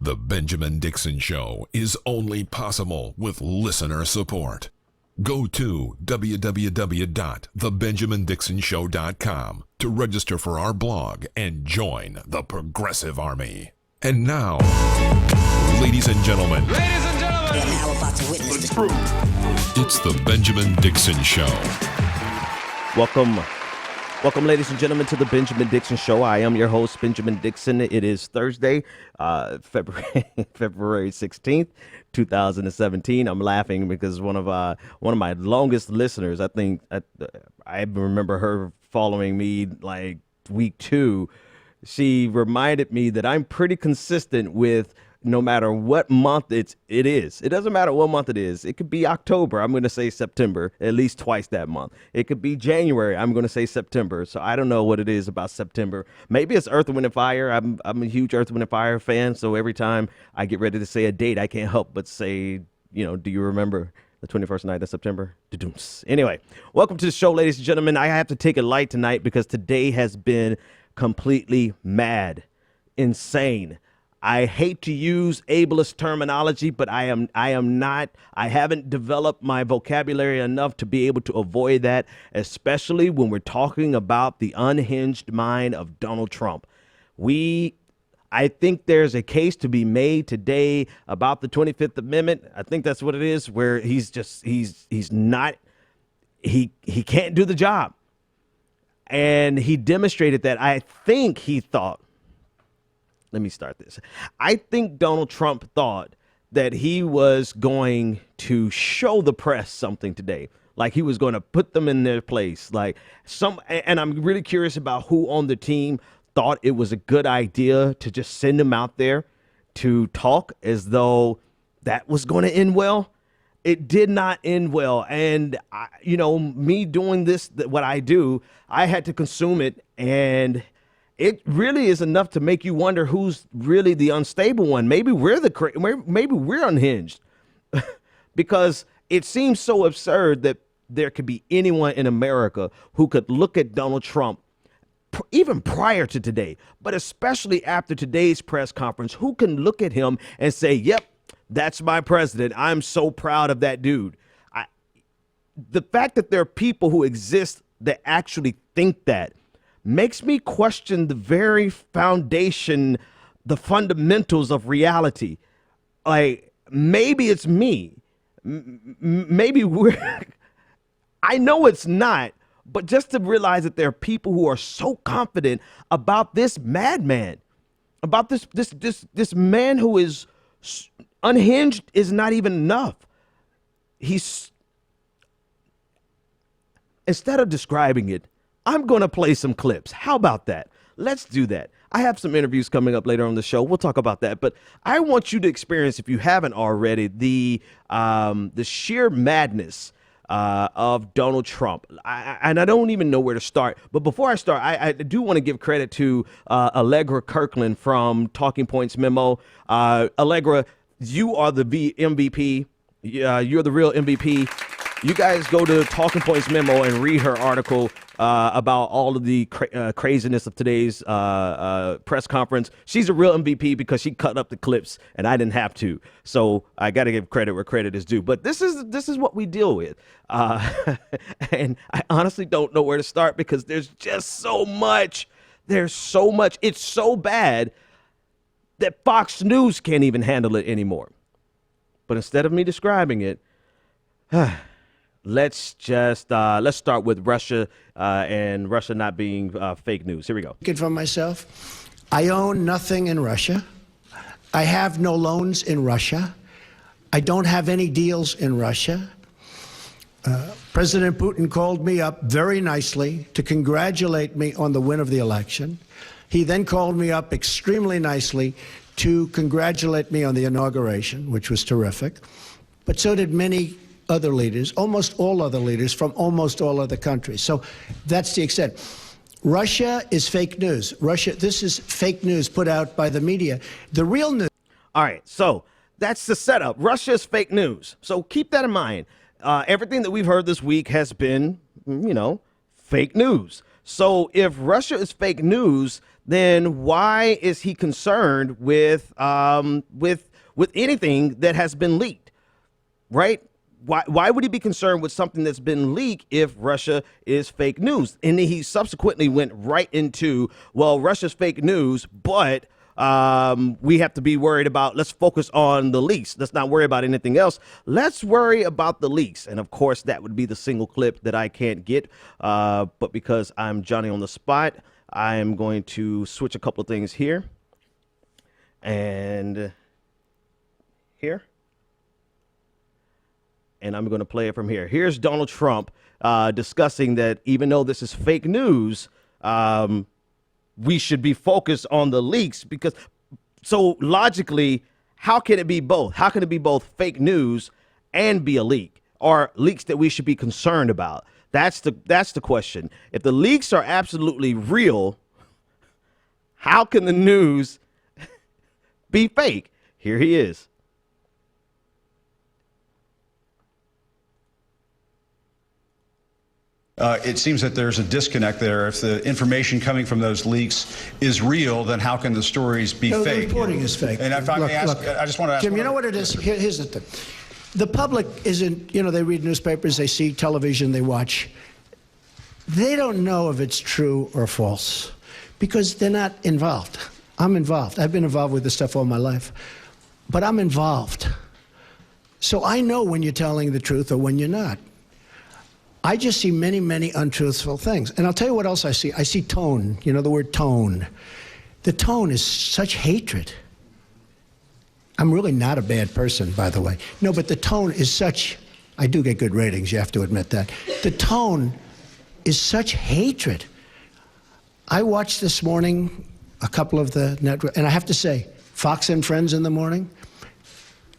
The Benjamin Dixon Show is only possible with listener support. Go to www.thebenjamindixonshow.com to register for our blog and join the Progressive Army. And now, ladies and gentlemen, You're now about to witness the truth. It's the Benjamin Dixon Show. Welcome, ladies and gentlemen, to the Benjamin Dixon Show. I am your host, Benjamin Dixon. It is Thursday, February 16th, 2017. I'm laughing because one of my longest listeners, I think, I remember her following me like week 2. She reminded me that I'm pretty consistent with no matter what month it is. It doesn't matter what month it is. It could be October. I'm going to say September at least twice that month. It could be January. I'm going to say September. So I don't know what it is about September. Maybe it's Earth, Wind, and Fire. I'm a huge Earth, Wind, and Fire fan. So every time I get ready to say a date, I can't help but say, do you remember the 21st night of September? Anyway, welcome to the show, ladies and gentlemen. I have to take it light tonight because today has been completely mad, insane. I hate to use ableist terminology, but I haven't developed my vocabulary enough to be able to avoid that, especially when we're talking about the unhinged mind of Donald Trump. I think there's a case to be made today about the 25th Amendment. I think that's what it is, where he can't do the job. And he demonstrated that. I think he thought, let me start this. I think Donald Trump thought that he was going to show the press something today, like he was going to put them in their place. And I'm really curious about who on the team thought it was a good idea to just send him out there to talk as though that was going to end well. It did not end well. And, me doing this, what I do, I had to consume it. And it really is enough to make you wonder who's really the unstable one. Maybe we're unhinged because it seems so absurd that there could be anyone in America who could look at Donald Trump even prior to today, but especially after today's press conference, who can look at him and say, yep, that's my president. I'm so proud of that dude. The fact that there are people who exist that actually think that makes me question the very foundation, the fundamentals of reality. Like, maybe it's me. Maybe I know it's not, but just to realize that there are people who are so confident about this madman, about this man who is unhinged is not even enough. Instead of describing it, I'm going to play some clips. How about that? Let's do that. I have some interviews coming up later on the show. We'll talk about that. But I want you to experience, if you haven't already, the sheer madness of Donald Trump. And I don't even know where to start. But before I start, I do want to give credit to Allegra Kirkland from Talking Points Memo. Allegra, you are the MVP. You're the real MVP. You guys go to Talking Points Memo and read her article about all of the craziness of today's press conference. She's a real MVP because she cut up the clips and I didn't have to. So I got to give credit where credit is due. But this is what we deal with. And I honestly don't know where to start because there's just so much. There's so much. It's so bad that Fox News can't even handle it anymore. But instead of me describing it, let's start with Russia and Russia not being fake news. Here we go. For myself, I own nothing in Russia. I have no loans in Russia. I don't have any deals in Russia. President Putin called me up very nicely to congratulate me on the win of the election. He then called me up extremely nicely to congratulate me on the inauguration, which was terrific. But so did many other leaders, almost all other leaders from almost all other countries. So that's the extent. Russia is fake news. This is fake news put out by the media. The real news. All right, so that's the setup. Russia is fake news. So keep that in mind. Everything that we've heard this week has been, fake news. So if Russia is fake news, then why is he concerned with anything that has been leaked, right? Why would he be concerned with something that's been leaked if Russia is fake news? And then he subsequently went right into, well, Russia's fake news, but we have to be worried about, let's focus on the leaks. Let's not worry about anything else. Let's worry about the leaks. And of course, that would be the single clip that I can't get. But because I'm Johnny on the spot, I am going to switch a couple of things here and here. And I'm going to play it from here. Here's Donald Trump discussing that even though this is fake news, we should be focused on the leaks because so logically, how can it be both? How can it be both fake news and be a leak or leaks that we should be concerned about? That's the question. If the leaks are absolutely real, how can the news be fake? Here he is. It seems that there's a disconnect there. If the information coming from those leaks is real, then how can the stories be fake? The reporting is fake. And if I may ask, I just want to ask. Jim, you know what it is? Here's the thing. The public isn't, they read newspapers, they see television, they watch. They don't know if it's true or false because they're not involved. I'm involved. I've been involved with this stuff all my life, but I'm involved. So I know when you're telling the truth or when you're not. I just see many, many untruthful things. And I'll tell you what else I see. I see tone, the word tone. The tone is such hatred. I'm really not a bad person, by the way. No, but the tone is such, I do get good ratings, you have to admit that. The tone is such hatred. I watched this morning a couple of the network, and I have to say, Fox and Friends in the morning,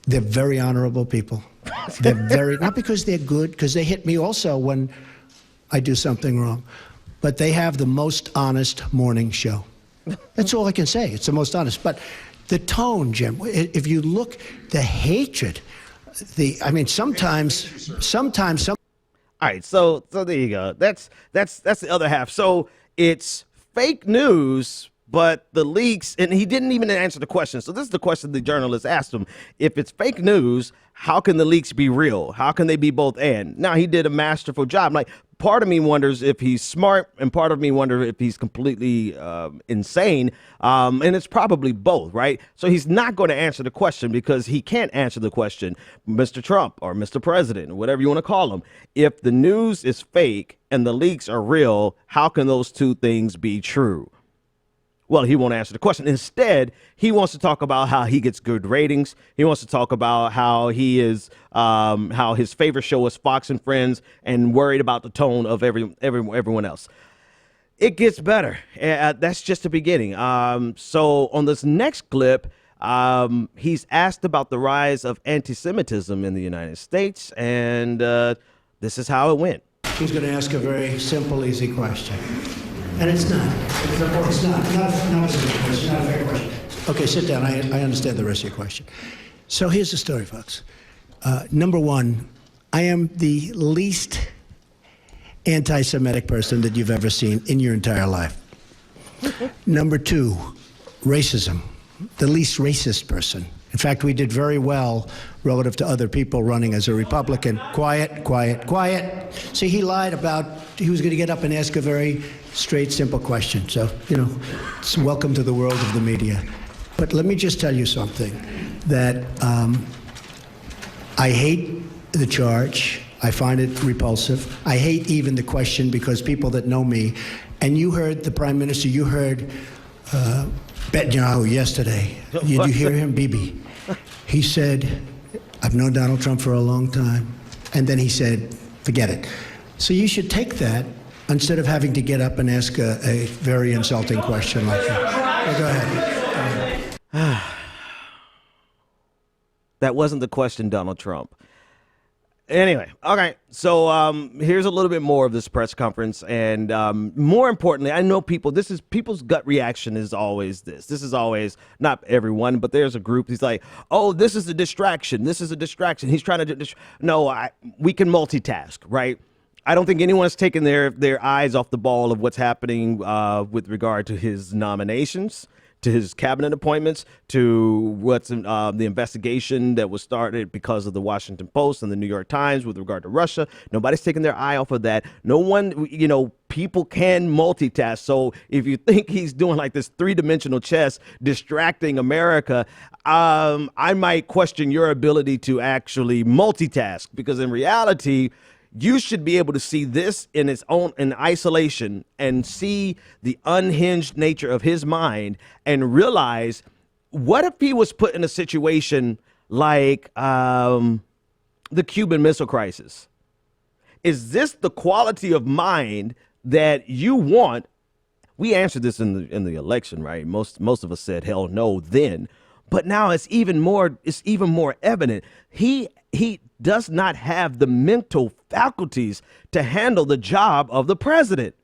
they're very honorable people. They're very, not because they're good, because they hit me also when I do something wrong, but they have the most honest morning show. That's all I can say. It's the most honest. But the tone, Jim, if you look, the hatred, sometimes. All right, so there you go. That's the other half. So it's fake news, but the leaks, and he didn't even answer the question. So this is the question the journalist asked him. If it's fake news, how can the leaks be real? How can they be both and? Now, he did a masterful job. Like, part of me wonders if he's smart, and part of me wonders if he's completely insane. And it's probably both, right? So he's not going to answer the question because he can't answer the question, Mr. Trump or Mr. President, or whatever you want to call him. If the news is fake and the leaks are real, how can those two things be true? Well, he won't answer the question. Instead, he wants to talk about how he gets good ratings. He wants to talk about how he is, how his favorite show is Fox and Friends, and worried about the tone of everyone else. It gets better. That's just the beginning. So on this next clip, he's asked about the rise of anti-Semitism in the United States, and this is how it went. He's going to ask a very simple, easy question. And it's not. It's not a simple question. It's not a fair question. Okay, sit down. I understand the rest of your question. So here's the story, folks. Number one, I am the least anti-Semitic person that you've ever seen in your entire life. Number two, racism. The least racist person. In fact, we did very well relative to other people running as a Republican. Quiet, quiet, quiet. See, he lied about he was going to get up and ask a very straight, simple question. So, it's welcome to the world of the media. But let me just tell you something, that I hate the charge. I find it repulsive. I hate even the question because people that know me, and you heard the Prime Minister, you heard Netanyahu yesterday. Did you hear him, Bibi? He said, I've known Donald Trump for a long time. And then he said, forget it. So you should take that instead of having to get up and ask a very insulting question like that. Go ahead. That wasn't the question, Donald Trump. Anyway, okay, so here's a little bit more of this press conference, and more importantly, I know people's gut reaction is always this. This is always, not everyone, but there's a group, he's like, oh, this is a distraction. This is a distraction. He's trying to, we can multitask, right? I don't think anyone's taken their eyes off the ball of what's happening with regard to his nominations, to his cabinet appointments, to what's the investigation that was started because of the Washington Post and the New York Times with regard to Russia. Nobody's taking their eye off of that. No one, people can multitask. So if you think he's doing like this three-dimensional chess, distracting America, I might question your ability to actually multitask, because in reality, you should be able to see this in isolation and see the unhinged nature of his mind and realize, what if he was put in a situation like the Cuban Missile Crisis? Is this the quality of mind that you want? We answered this in the election, right? Most of us said hell no then, but now it's even more evident. He does not have the mental faculties to handle the job of the president.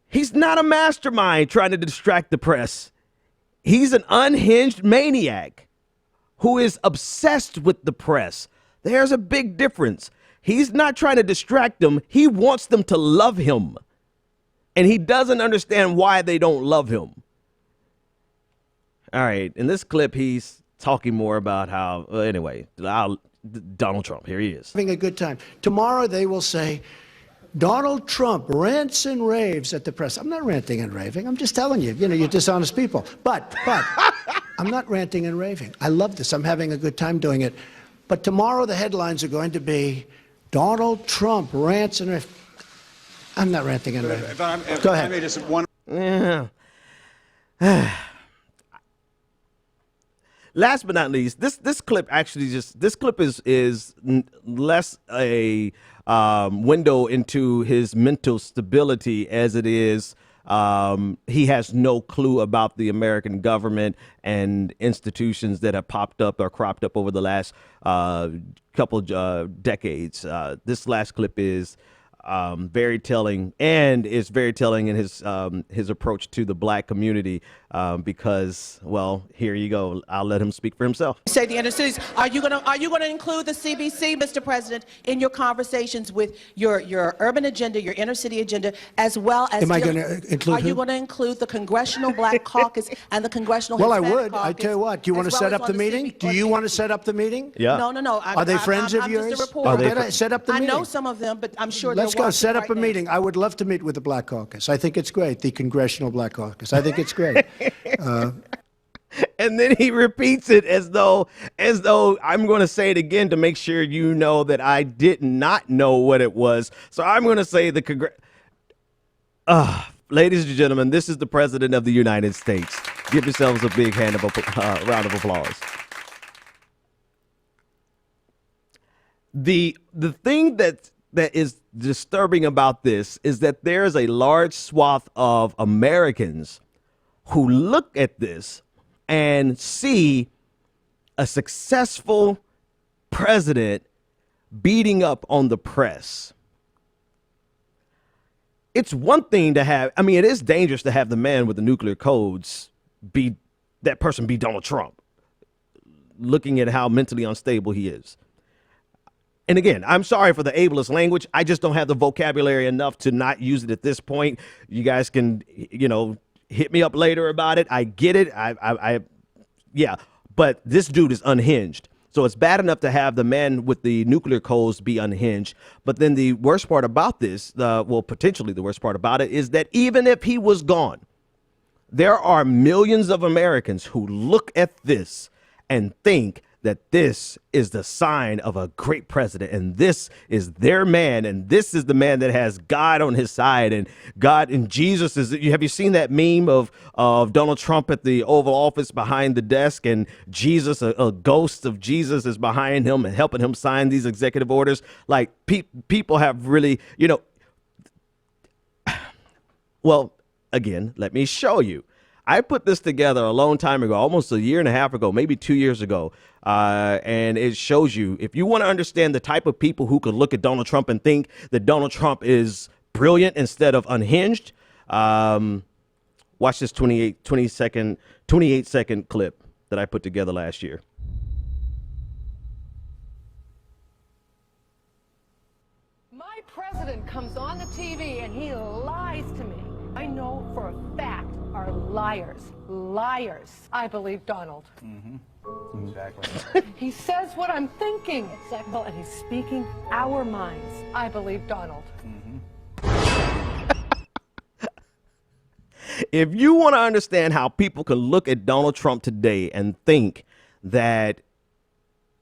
He's not a mastermind trying to distract the press. He's an unhinged maniac who is obsessed with the press. There's a big difference. He's not trying to distract them. He wants them to love him. And he doesn't understand why they don't love him. All right. In this clip, he's talking more about how, Donald Trump, here he is. Having a good time. Tomorrow they will say, Donald Trump rants and raves at the press. I'm not ranting and raving. I'm just telling you, you're dishonest people. But I'm not ranting and raving. I love this. I'm having a good time doing it. But tomorrow the headlines are going to be, Donald Trump rants and raves. I'm not ranting and raving. Go ahead. Yeah. Last but not least, this clip is less a window into his mental stability as it is he has no clue about the American government and institutions that have popped up or cropped up over the last couple decades. This last clip is very telling, and it's very telling in his approach to the black community, because, well, here you go. I'll let him speak for himself. Say the inner cities. Are you gonna include the CBC, Mr. President, in your conversations with your urban agenda, your inner city agenda, as well as? Am I going to include? Are you going to include the Congressional Black Caucus and the Congressional? Well, Hispanic I would. Caucus, I tell you what. Do you want to set up the meeting? Do you want to set up the meeting? Yeah. No. Are they friends of yours? Just a reporter. Set up the meeting. I know some of them, but I'm sure. Let's go set up a meeting. I would love to meet with the Black Caucus. I think it's great. The Congressional Black Caucus. I think it's great. And then he repeats it as though I'm going to say it again to make sure you know that I did not know what it was. So I'm going to say the ladies and gentlemen, this is the President of the United States. Give yourselves a big round of applause. The thing that is disturbing about this is that there is a large swath of Americans who look at this and see a successful president beating up on the press. It's one thing to have, it is dangerous to have the man with the nuclear codes be Donald Trump, looking at how mentally unstable he is. And again, I'm sorry for the ableist language. I just don't have the vocabulary enough to not use it at this point. You guys can, hit me up later about it. I get it. Yeah, but this dude is unhinged. So it's bad enough to have the man with the nuclear codes be unhinged. But then the worst part about this, potentially the worst part about it, is that even if he was gone, there are millions of Americans who look at this and think that this is the sign of a great president, and this is their man, and this is the man that has God on his side, and God and Jesus is. Have you seen that meme of Donald Trump at the Oval Office behind the desk, and Jesus, a ghost of Jesus, is behind him and helping him sign these executive orders? Like people have really, Well, again, let me show you. I put this together a long time ago, almost a year and a half ago, maybe 2 years ago. And it shows you, if you want to understand the type of people who could look at Donald Trump and think that Donald Trump is brilliant instead of unhinged, watch this 28 second clip that I put together last year. My comes on the TV and he lies to me, I know for a fact are liars. Liars. I believe Donald. Exactly. He says what I'm thinking. Exactly. And he's speaking our minds. I believe Donald. If you want to understand how people can look at Donald Trump today and think that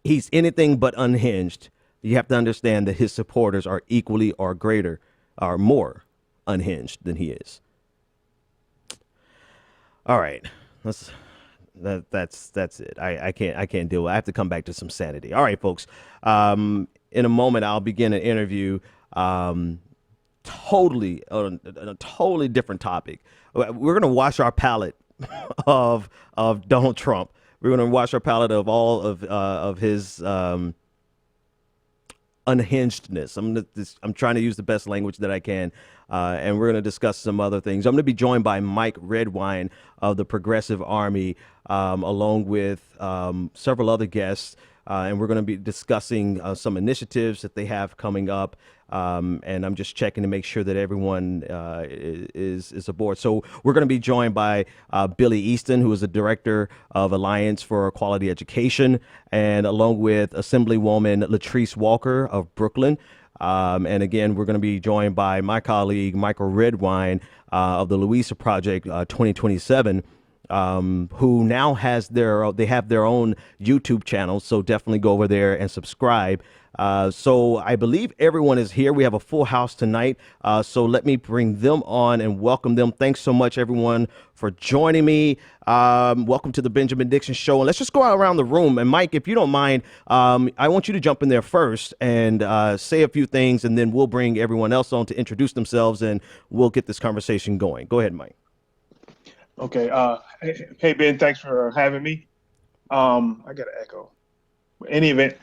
he's anything but unhinged, you have to understand that his supporters are equally or greater or more unhinged than he is. All right, that's it. I can't deal with it. I have to come back to some sanity. All right, folks. In a moment, I'll begin an interview. Totally on a totally different topic. We're gonna wash our palate of Donald Trump. We're gonna wash our palate of all of his unhingedness. I'm trying to use the best language that I can, and we're gonna discuss some other things. I'm gonna be joined by Mike Redwine of the Progressive Army, along with several other guests. And we're going to be discussing some initiatives that they have coming up. And I'm just checking to make sure that everyone is aboard. So we're going to be joined by Billy Easton, who is the director of Alliance for Quality Education, and along with Assemblywoman Latrice Walker of Brooklyn. And again, we're going to be joined by my colleague, Michael Redwine of the Louisa Project 2027. Who now have their own YouTube channel, so definitely go over there and subscribe. So I believe everyone is here. We have a full house tonight, so let me bring them on and welcome them. Thanks so much, everyone, for joining me. Welcome to the Benjamin Dixon Show, and let's just go around the room. And Mike, if you don't mind, I want you to jump in there first and say a few things, and then we'll bring everyone else on to introduce themselves, and we'll get this conversation going. Go ahead, Mike. Okay. Hey, Ben, thanks for having me. I got an echo. In any event,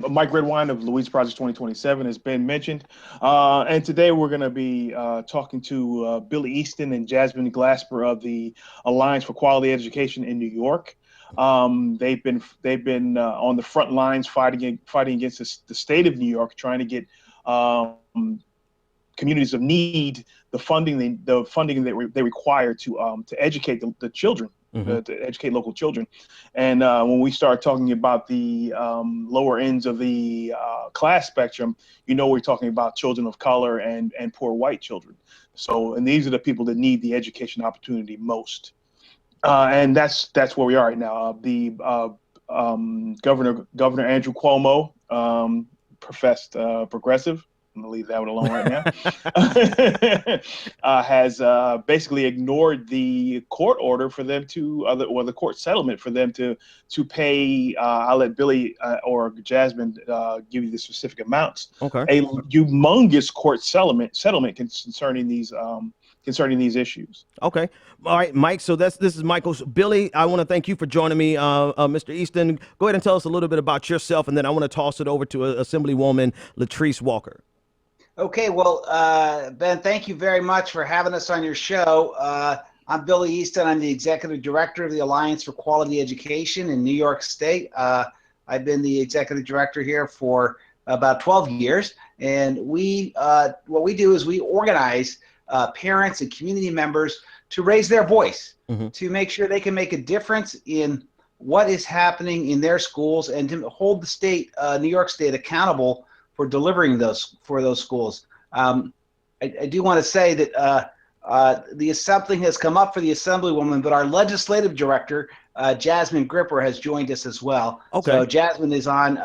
Mike Redwine of Louisa Project 2027 has been mentioned. And today we're going to be talking to Billy Easton and Jasmine Glasper of the Alliance for Quality Education in New York. They've been on the front lines fighting against the state of New York, trying to get communities of need the funding that they require to educate the children, to educate local children. And when we start talking about the lower ends of the class spectrum, we're talking about children of color and poor white children. So, and these are the people that need the education opportunity most. And that's where we are right now. The Governor Andrew Cuomo professed progressive. I'm gonna leave that one alone right now. Has basically ignored the court order for them the court settlement for them to pay. I'll let Billy or Jasmine give you the specific amounts. Okay. A humongous court settlement concerning these issues. Okay. All right, Mike. So this is Michael. Billy, I want to thank you for joining me. Mr. Easton, go ahead and tell us a little bit about yourself, and then I want to toss it over to Assemblywoman Latrice Walker. Okay, well, Ben, thank you very much for having us on your show. I'm Billy Easton. I'm the executive director of the Alliance for Quality Education in New York State. I've been the executive director here for about 12 years, and what we do is we organize parents and community members to raise their voice, to make sure they can make a difference in what is happening in their schools, and to hold the state, New York State, accountable for delivering those schools. I do want to say that something has come up for the Assemblywoman, but our legislative director, Jasmine Gripper, has joined us as well. Okay. So Jasmine is on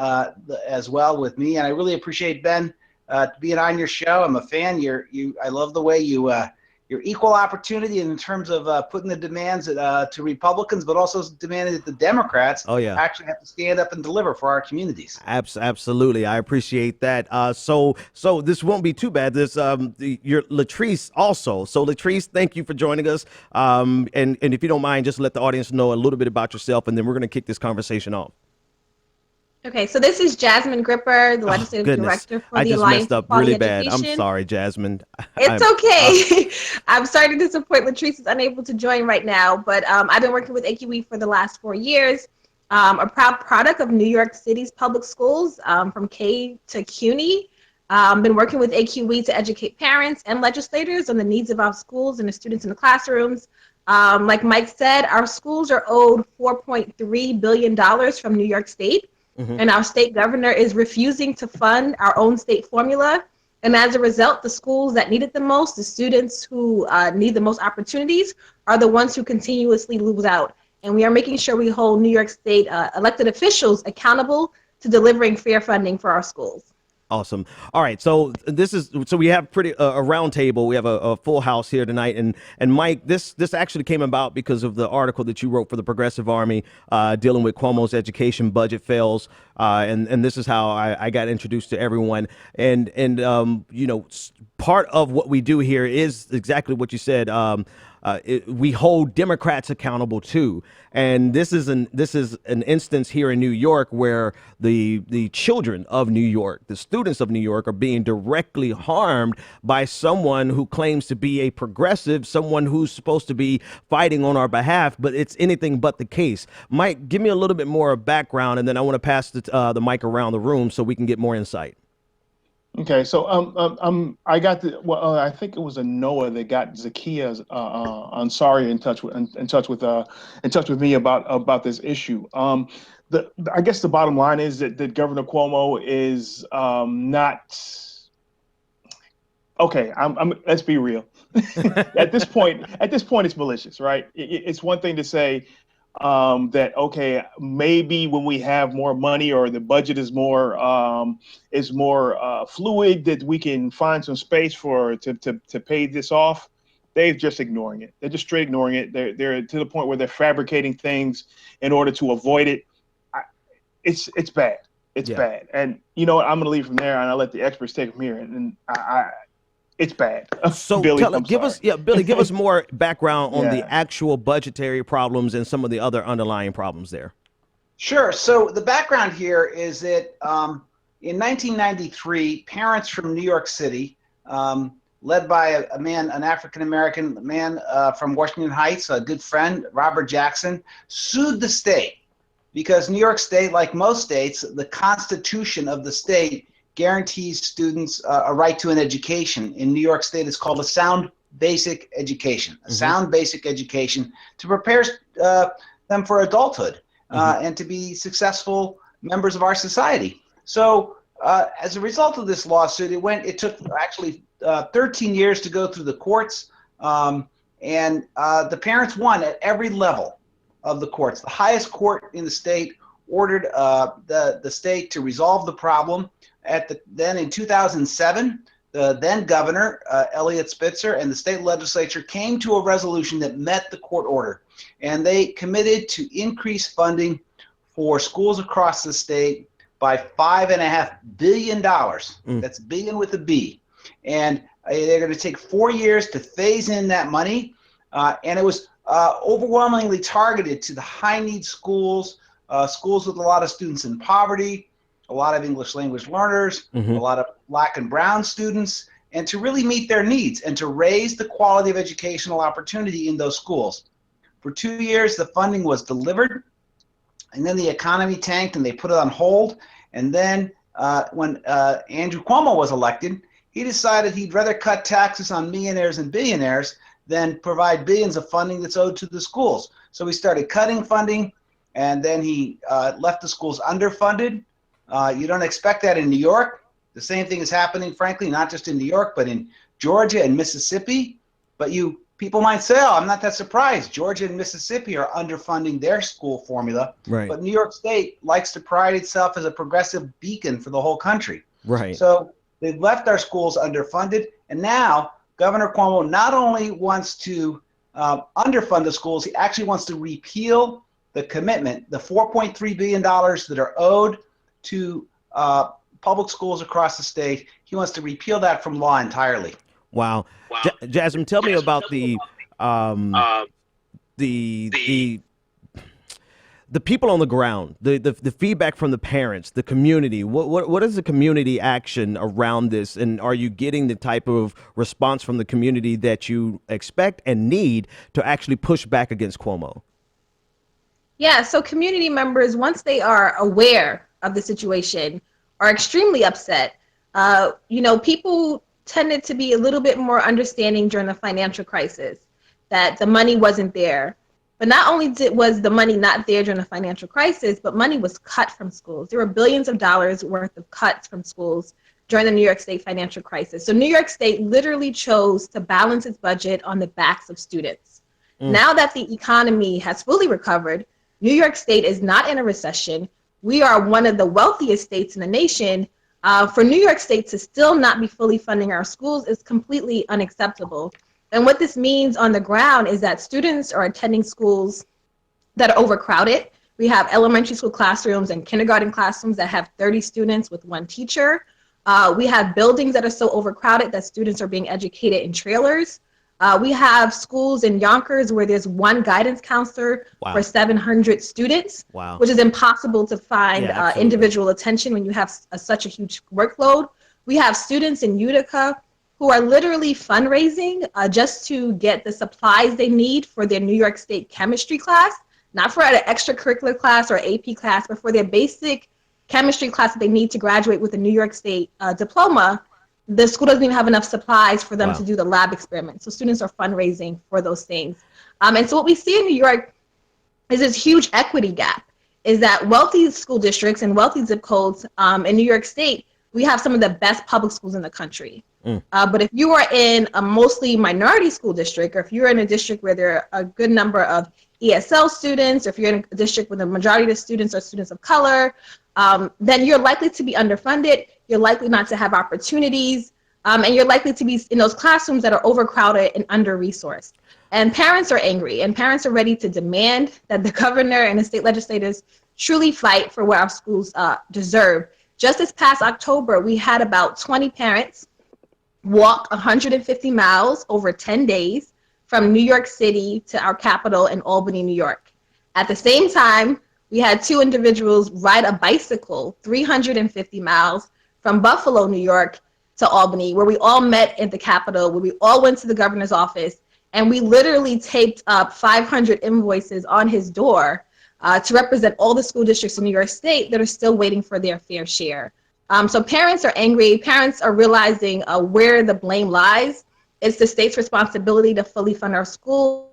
as well with me, and I really appreciate Ben being on your show. I'm a fan. I love the way you're equal opportunity in terms of putting the demands to Republicans, but also demanding that the Democrats actually have to stand up and deliver for our communities. Absolutely. I appreciate that. So this won't be too bad. This your Latrice also. So Latrice, thank you for joining us. And if you don't mind, just let the audience know a little bit about yourself, and then we're going to kick this conversation off. Okay, so this is Jasmine Gripper, the legislative director for the Alliance. I just messed up really bad. Education. I'm sorry, Jasmine. It's okay. I'm sorry to disappoint. Latrice is unable to join right now, but I've been working with AQE for the last 4 years. A proud product of New York City's public schools, from K to CUNY. Been working with AQE to educate parents and legislators on the needs of our schools and the students in the classrooms. Like Mike said, our schools are owed $4.3 billion from New York State, and our state governor is refusing to fund our own state formula. And as a result, the schools that need it the most, the students who need the most opportunities, are the ones who continuously lose out. And we are making sure we hold New York State elected officials accountable to delivering fair funding for our schools. Awesome. All right. So we have a round table. We have a full house here tonight. And Mike, this actually came about because of the article that you wrote for the Progressive Army dealing with Cuomo's education budget fails. And this is how I got introduced to everyone. And part of what we do here is exactly what you said. We hold Democrats accountable too, and this is an instance here in New York where the children of New York, the students of New York, are being directly harmed by someone who claims to be a progressive, someone who's supposed to be fighting on our behalf, but it's anything but the case. Mike, give me a little bit more background, and then I want to pass the mic around the room so we can get more insight. Okay, so I got I think it was Anoa that got Zakiya Ansari in touch with me about this issue. I guess the bottom line is that Governor Cuomo is not okay. Let's be real. At this point, it's malicious, right? It's one thing to say that okay, maybe when we have more money or the budget is more fluid, that we can find some space to pay this off. They're just ignoring it. They're just straight ignoring it. They're to the point where they're fabricating things in order to avoid it. It's bad. It's bad. And you know what? I'm going to leave from there and I'll let the experts take from here. And it's bad. So Billy, Billy, give us more background on the actual budgetary problems and some of the other underlying problems there. Sure. So the background here is that in 1993, parents from New York City, led by an African-American man from Washington Heights, a good friend, Robert Jackson, sued the state because New York State, like most states, the constitution of the state guarantees students a right to an education. In New York State, it's called a sound basic education, sound basic education to prepare them for adulthood and to be successful members of our society. So as a result of this lawsuit, it took actually 13 years to go through the courts, and the parents won at every level of the courts. The highest court in the state ordered the state to resolve the problem. Then in 2007, the then governor, Eliot Spitzer, and the state legislature came to a resolution that met the court order. And they committed to increase funding for schools across the state by $5.5 billion. That's billion with a B. And they're going to take 4 years to phase in that money. And it was overwhelmingly targeted to the high-need schools, schools with a lot of students in poverty, a lot of English language learners, a lot of Black and brown students, and to really meet their needs and to raise the quality of educational opportunity in those schools. For 2 years, the funding was delivered, and then the economy tanked and they put it on hold. And then when Andrew Cuomo was elected, he decided he'd rather cut taxes on millionaires and billionaires than provide billions of funding that's owed to the schools. So he started cutting funding, and then he left the schools underfunded. You don't expect that in New York. The same thing is happening, frankly, not just in New York, but in Georgia and Mississippi. But people might say, oh, I'm not that surprised. Georgia and Mississippi are underfunding their school formula. Right. But New York State likes to pride itself as a progressive beacon for the whole country. Right. So they've left our schools underfunded. And now Governor Cuomo not only wants to underfund the schools, he actually wants to repeal the commitment, the $4.3 billion that are owed to public schools across the state. He wants to repeal that from law entirely. Wow. Jasmine, tell me about the people on the ground, the feedback from the parents, the community. What is the community action around this? And are you getting the type of response from the community that you expect and need to actually push back against Cuomo? Yeah, so community members, once they are aware of the situation, are extremely upset. People tended to be a little bit more understanding during the financial crisis, that the money wasn't there. But not only was the money not there during the financial crisis, but money was cut from schools. There were billions of dollars worth of cuts from schools during the New York State financial crisis. So New York State literally chose to balance its budget on the backs of students. Now that the economy has fully recovered, New York State is not in a recession. We are one of the wealthiest states in the nation. For New York State to still not be fully funding our schools is completely unacceptable. And what this means on the ground is that students are attending schools that are overcrowded. We have elementary school classrooms and kindergarten classrooms that have 30 students with one teacher. We have buildings that are so overcrowded that students are being educated in trailers. We have schools in Yonkers where there's one guidance counselor for 700 students, which is impossible to find individual attention when you have such a huge workload. We have students in Utica who are literally fundraising just to get the supplies they need for their New York State chemistry class, not for an extracurricular class or AP class, but for their basic chemistry class that they need to graduate with a New York State diploma. The school doesn't even have enough supplies for them to do the lab experiments. So students are fundraising for those things. And so what we see in New York is this huge equity gap, is that wealthy school districts and wealthy zip codes in New York State, we have some of the best public schools in the country. But if you are in a mostly minority school district, or if you're in a district where there are a good number of ESL students, or if you're in a district where the majority of the students are students of color, then you're likely to be underfunded, you're likely not to have opportunities, and you're likely to be in those classrooms that are overcrowded and under-resourced. And parents are angry, and parents are ready to demand that the governor and the state legislators truly fight for what our schools deserve. Just this past October, we had about 20 parents walk 150 miles over 10 days from New York City to our capital in Albany, New York. At the same time, we had 2 individuals ride a bicycle 350 miles from Buffalo, New York to Albany, where we all met at the Capitol, where we all went to the governor's office, and we literally taped up 500 invoices on his door to represent all the school districts in New York State that are still waiting for their fair share. So parents are angry. Parents are realizing where the blame lies. It's the state's responsibility to fully fund our schools.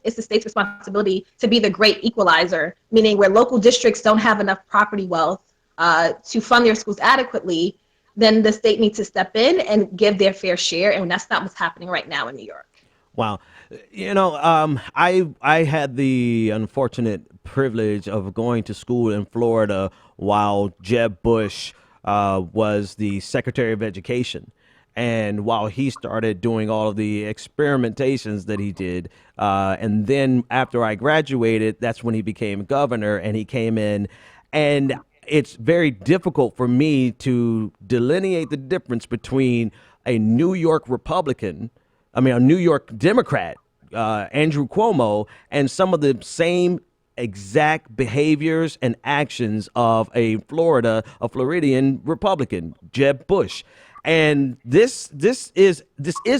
It's the state's responsibility to be the great equalizer, meaning where local districts don't have enough property wealth to fund their schools adequately, then the state needs to step in and give their fair share, and that's not what's happening right now in New York. Wow. I had the unfortunate privilege of going to school in Florida while Jeb Bush was the Secretary of Education. And while he started doing all of the experimentations that he did, and then after I graduated, that's when he became governor, and he came in. And it's very difficult for me to delineate the difference between a New York a New York Democrat, Andrew Cuomo, and some of the same exact behaviors and actions of a Floridian Republican, Jeb Bush. And this is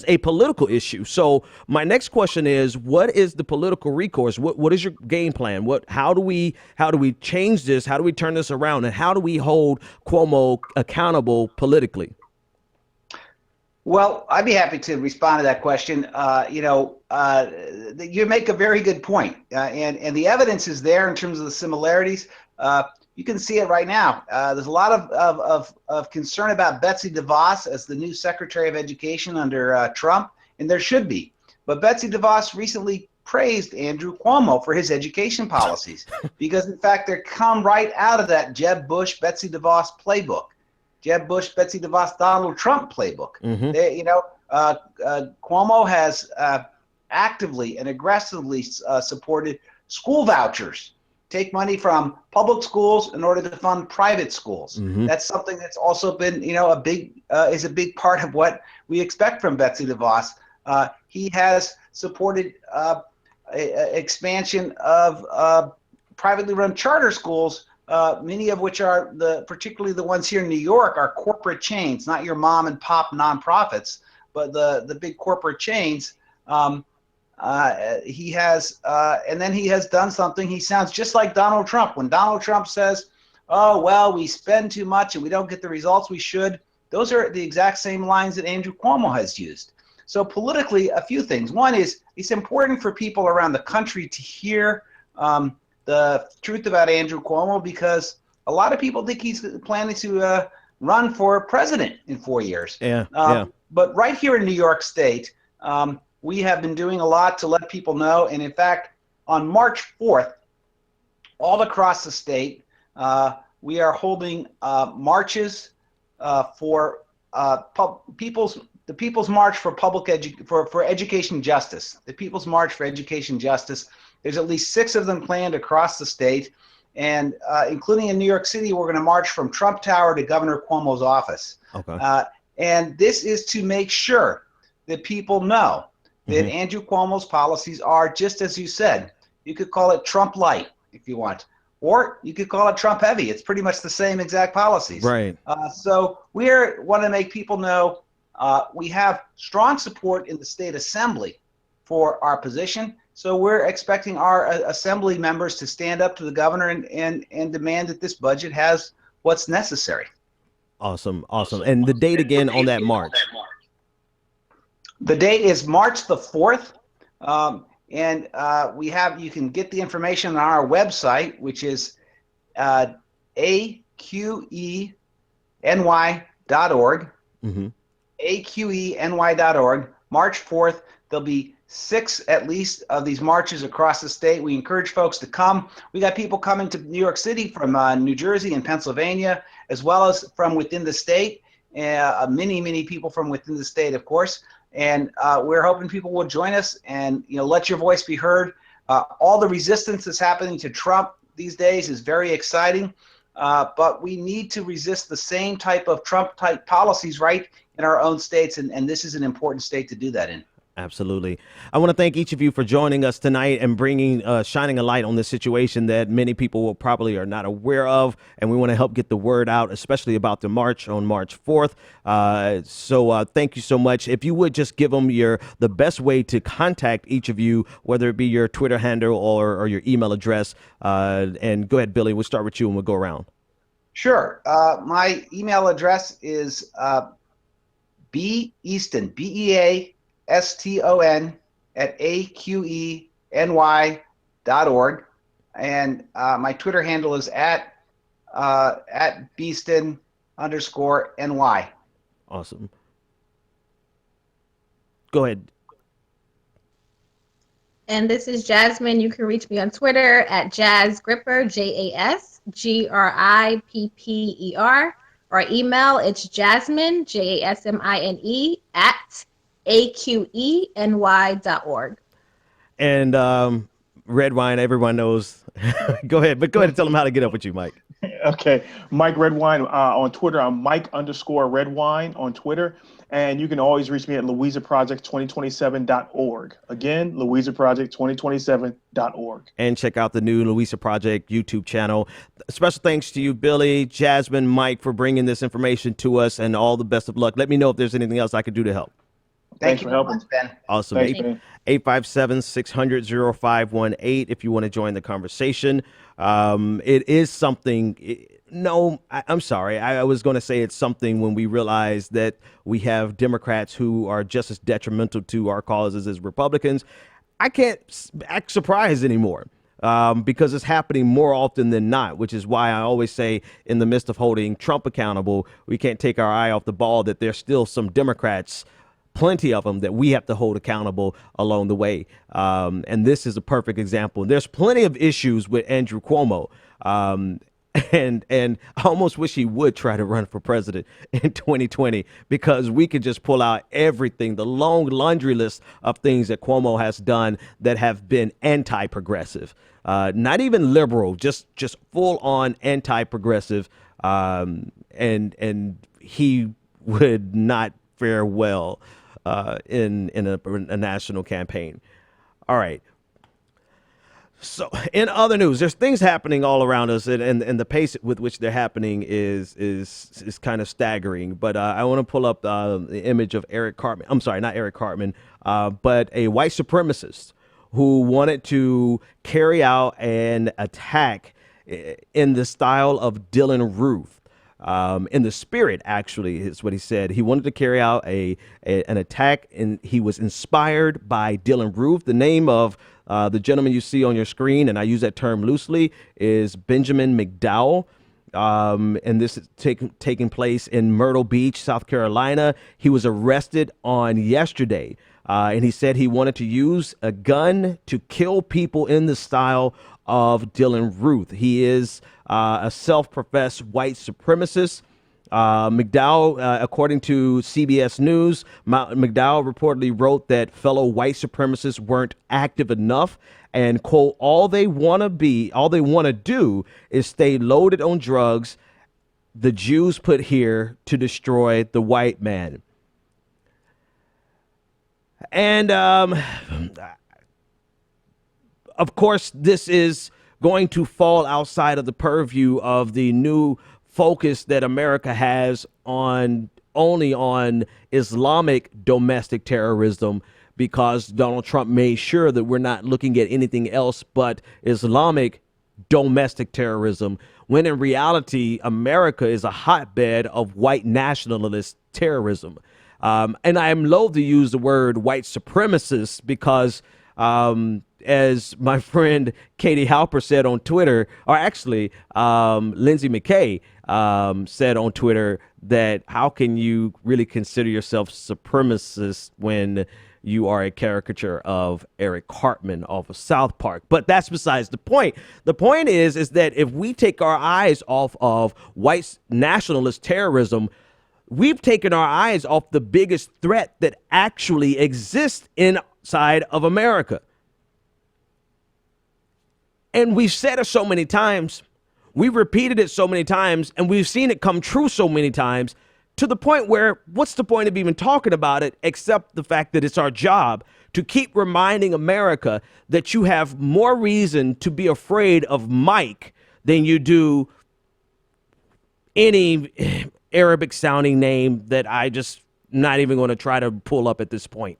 a political issue. So my next question is, what is the political recourse? What is your game plan? How do we change this? How do we turn this around? And how do we hold Cuomo accountable politically? Well, I'd be happy to respond to that question. You make a very good point, and the evidence is there in terms of the similarities. You can see it right now. There's a lot of concern about Betsy DeVos as the new Secretary of Education under Trump, and there should be. But Betsy DeVos recently praised Andrew Cuomo for his education policies because, in fact, they come right out of that Jeb Bush, Betsy DeVos playbook. Jeb Bush, Betsy DeVos, Donald Trump playbook. Cuomo has actively and aggressively supported school vouchers. Take money from public schools in order to fund private schools. That's something that's also been, a big part of what we expect from Betsy DeVos. He has supported expansion of privately run charter schools, many of which are particularly the ones here in New York are corporate chains, not your mom and pop nonprofits, but the big corporate chains. He has, and then he has done something. He sounds just like Donald Trump. When Donald Trump says, "Oh well, we spend too much and we don't get the results we should," those are the exact same lines that Andrew Cuomo has used. So politically, a few things. One is it's important for people around the country to hear the truth about Andrew Cuomo, because a lot of people think he's planning to run for president in 4 years. But right here in New York State, we have been doing a lot to let people know. And in fact, on March 4th, all across the state, we are holding marches for the People's March for for Education Justice. The People's March for Education Justice. There's at least 6 of them planned across the state, and including in New York City, we're going to march from Trump Tower to Governor Cuomo's office. Okay. And this is to make sure that people know that Andrew Cuomo's policies are, just as you said, you could call it Trump light if you want, or you could call it Trump heavy. It's pretty much the same exact policies. Right. So we want to make people know we have strong support in the state assembly for our position. So we're expecting our assembly members to stand up to the governor and demand that this budget has what's necessary. Awesome. And the date again on that march? The date is March the 4th. And you can get the information on our website, which is AQENY.org. AQENY.org. March 4th. There'll be 6 at least of these marches across the state. We encourage folks to come. We got people coming to New York City from New Jersey and Pennsylvania, as well as from within the state. Many people from within the state, of course. And we're hoping people will join us and let your voice be heard. All the resistance that's happening to Trump these days is very exciting, but we need to resist the same type of Trump-type policies right in our own states, and this is an important state to do that in. Absolutely. I want to thank each of you for joining us tonight and shining a light on this situation that many people will probably are not aware of. And we want to help get the word out, especially about the march on March 4th. So thank you so much. If you would just give them the best way to contact each of you, whether it be your Twitter handle or your email address. And go ahead, Billy, we'll start with you and we'll go around. Sure. My email address is Beaston, BEASTON at AQENY.org. And my Twitter handle is at Beaston_NY. Awesome. Go ahead. And this is Jasmine. You can reach me on Twitter at JazzGripper, JassGripper, or email, it's Jasmine, JASMINE, at AQENY.org. And Red Wine, everyone knows. Go ahead and tell them how to get up with you, Mike. Okay, Mike Redwine on Twitter. I'm Mike_Redwine on Twitter. And you can always reach me at louisaproject2027.org. Again, louisaproject2027.org. And check out the new Louisa Project YouTube channel. Special thanks to you, Billy, Jasmine, Mike, for bringing this information to us, and all the best of luck. Let me know if there's anything else I could do to help. Thank you for helping, Ben. Awesome. Thanks, Ben. 857-600-0518 if you want to join the conversation. It is something. No, I'm sorry. I was going to say it's something when we realize that we have Democrats who are just as detrimental to our causes as Republicans. I can't act surprised anymore because it's happening more often than not, which is why I always say in the midst of holding Trump accountable, we can't take our eye off the ball that there's still some Democrats, plenty of them, that we have to hold accountable along the way. And this is a perfect example. There's plenty of issues with Andrew Cuomo. And I almost wish he would try to run for president in 2020, because we could just pull out everything, the long laundry list of things that Cuomo has done that have been anti-progressive, not even liberal, just full on anti-progressive. And he would not fare well in a national campaign. All right. So in other news, there's things happening all around us, and the pace with which they're happening is kind of staggering. But I want to pull up the image of Eric Cartman. I'm sorry, not Eric Cartman, but a white supremacist who wanted to carry out an attack in the style of Dylan Roof. in the spirit, actually, is what he said. He wanted to carry out an attack, and he was inspired by Dylann Roof. The name of the gentleman you see on your screen, and I use that term loosely, is Benjamin McDowell. And this is taking place in Myrtle Beach, South Carolina. He was arrested on yesterday, and he said he wanted to use a gun to kill people in the style of Dylann Roof. He is a self-professed white supremacist. McDowell, according to CBS News, McDowell reportedly wrote that fellow white supremacists weren't active enough, and quote, all they want to do is stay loaded on drugs the Jews put here to destroy the white man. And of course, this is going to fall outside of the purview of the new focus that America has only on Islamic domestic terrorism, because Donald Trump made sure that we're not looking at anything else but Islamic domestic terrorism, when in reality, America is a hotbed of white nationalist terrorism. And I am loath to use the word white supremacist because, as my friend Katie Halper said on Twitter, or actually Lindsay McKay said on Twitter, that how can you really consider yourself supremacist when you are a caricature of Eric Cartman off of South Park? But that's besides the point. The point is that if we take our eyes off of white nationalist terrorism, we've taken our eyes off the biggest threat that actually exists inside of America. And we've said it so many times, we've repeated it so many times, and we've seen it come true so many times, to the point where what's the point of even talking about it, except the fact that it's our job to keep reminding America that you have more reason to be afraid of Mike than you do any Arabic sounding name that I just not even going to try to pull up at this point.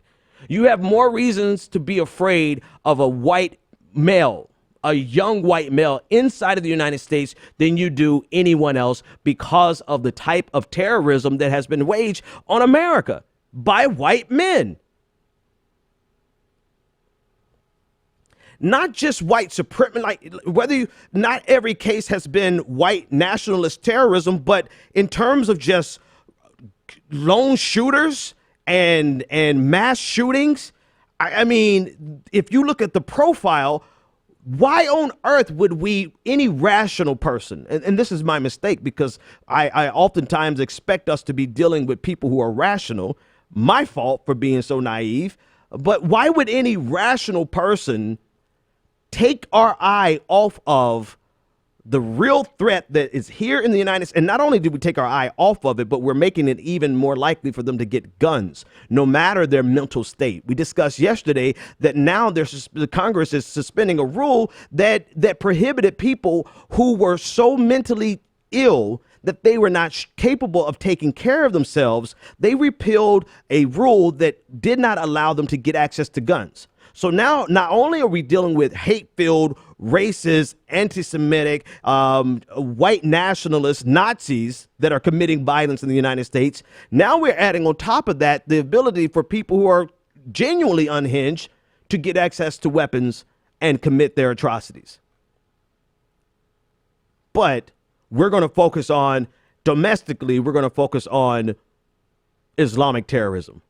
You have more reasons to be afraid of a white male, a young white male inside of the United States than you do anyone else, because of the type of terrorism that has been waged on America by white men. Not just white supremacy, like not every case has been white nationalist terrorism, but in terms of just lone shooters and mass shootings, I mean, if you look at the profile, why on earth would any rational person, and this is my mistake because I oftentimes expect us to be dealing with people who are rational, my fault for being so naive, but why would any rational person take our eye off of the real threat that is here in the United States? And not only do we take our eye off of it, but we're making it even more likely for them to get guns, no matter their mental state. We discussed yesterday that now the Congress is suspending a rule that prohibited people who were so mentally ill that they were not capable of taking care of themselves. They repealed a rule that did not allow them to get access to guns. So now, not only are we dealing with hate-filled, racist, anti-Semitic, white nationalist Nazis that are committing violence in the United States, now we're adding on top of that the ability for people who are genuinely unhinged to get access to weapons and commit their atrocities. But we're going to focus on, domestically, we're going to focus on Islamic terrorism.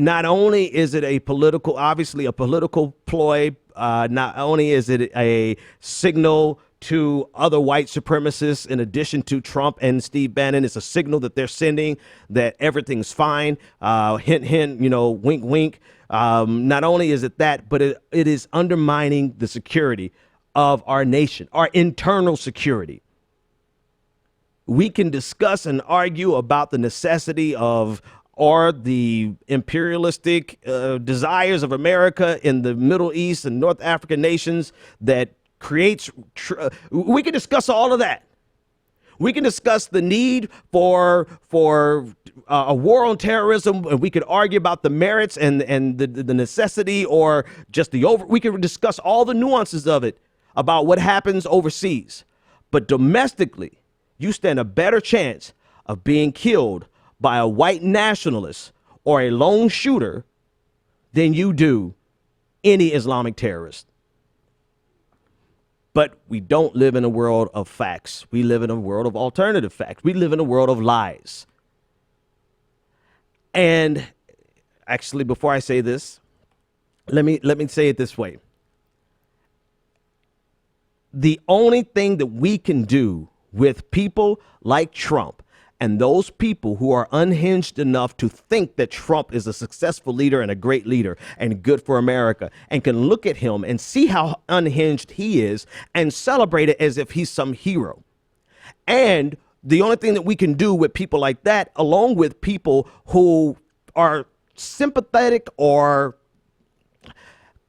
Not only is it obviously a political ploy, not only is it a signal to other white supremacists, in addition to Trump and Steve Bannon, it's a signal that they're sending that everything's fine. Hint, hint, wink, wink. Not only is it that, but it is undermining the security of our nation, our internal security. We can discuss and argue about the necessity of or the imperialistic desires of America in the Middle East and North African nations that creates, we can discuss all of that. We can discuss the need for a war on terrorism, and we could argue about the merits and the necessity or just we can discuss all the nuances of it about what happens overseas. But domestically, you stand a better chance of being killed by a white nationalist or a lone shooter than you do any Islamic terrorist. But we don't live in a world of facts. We live in a world of alternative facts. We live in a world of lies. And actually, before I say this, let me say it this way. The only thing that we can do with people like Trump and those people who are unhinged enough to think that Trump is a successful leader and a great leader and good for America and can look at him and see how unhinged he is and celebrate it as if he's some hero. And the only thing that we can do with people like that, along with people who are sympathetic or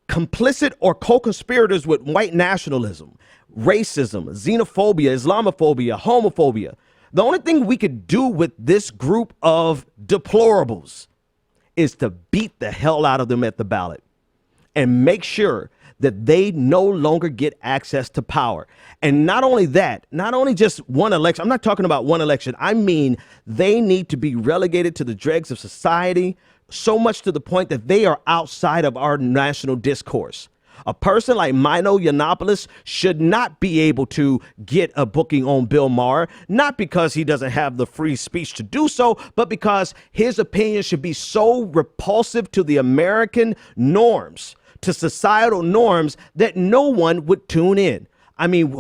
complicit or co-conspirators with white nationalism, racism, xenophobia, Islamophobia, homophobia, the only thing we could do with this group of deplorables is to beat the hell out of them at the ballot and make sure that they no longer get access to power. And not only that, not only just one election, I'm not talking about one election. I mean, they need to be relegated to the dregs of society, so much to the point that they are outside of our national discourse. A person like Milo Yiannopoulos should not be able to get a booking on Bill Maher, not because he doesn't have the free speech to do so, but because his opinion should be so repulsive to the American norms, to societal norms, that no one would tune in. I mean,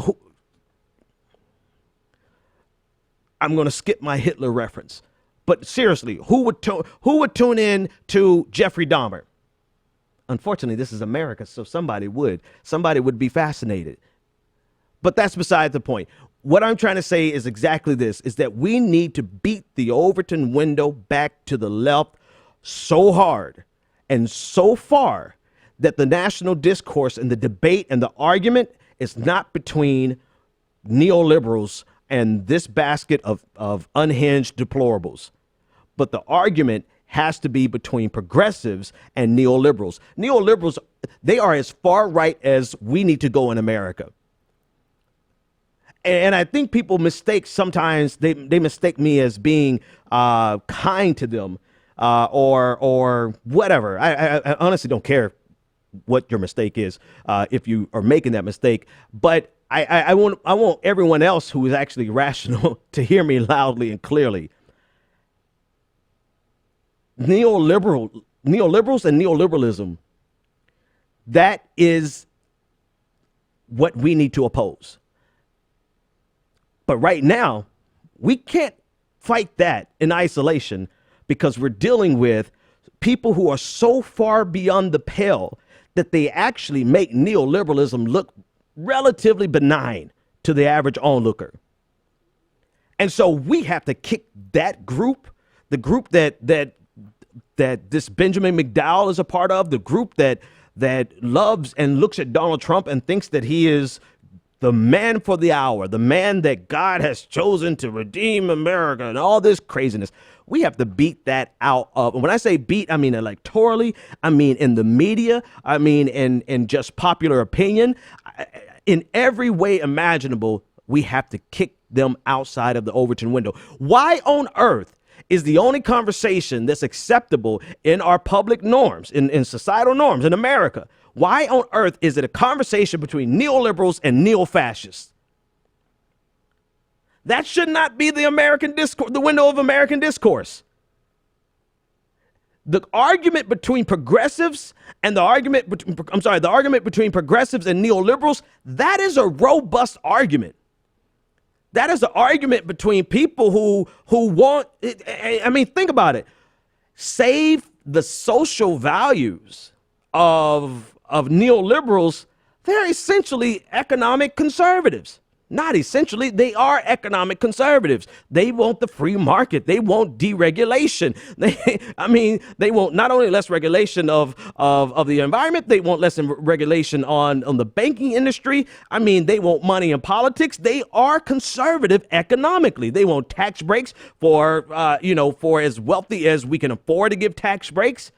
I'm going to skip my Hitler reference, but seriously, who would tune in to Jeffrey Dahmer? Unfortunately, this is America, so somebody would be fascinated. But that's beside the point. What I'm trying to say is exactly this, is that we need to beat the Overton window back to the left so hard and so far that the national discourse and the debate and the argument is not between neoliberals and this basket of unhinged deplorables, but the argument has to be between progressives and neoliberals. Neoliberals, they are as far right as we need to go in America. And I think people sometimes they mistake me as being kind to them or whatever. I honestly don't care what your mistake is if you are making that mistake. But I want everyone else who is actually rational to hear me loudly and clearly. Neoliberals and neoliberalism, that is what we need to oppose. But right now, we can't fight that in isolation because we're dealing with people who are so far beyond the pale that they actually make neoliberalism look relatively benign to the average onlooker. And so we have to kick that group, the group that this Benjamin McDowell is a part of, the group that loves and looks at Donald Trump and thinks that he is the man for the hour, the man that God has chosen to redeem America and all this craziness. We have to beat that out of. And when I say beat, I mean electorally, I mean in the media, I mean in just popular opinion. In every way imaginable, we have to kick them outside of the Overton window. Why on earth is the only conversation that's acceptable in our public norms, in societal norms in America? Why on earth is it a conversation between neoliberals and neo-fascists? That should not be the American discourse, the window of American discourse. The argument between progressives and the argument between progressives and neoliberals, that is a robust argument. That is an argument between people who want, I mean, think about it. Save the social values of neoliberals. They're essentially economic conservatives. Not essentially. They are economic conservatives. They want the free market. They want deregulation. They want not only less regulation of the environment, they want less regulation on the banking industry. They want money in politics. They are conservative economically. They want tax breaks for as wealthy as we can afford to give tax breaks.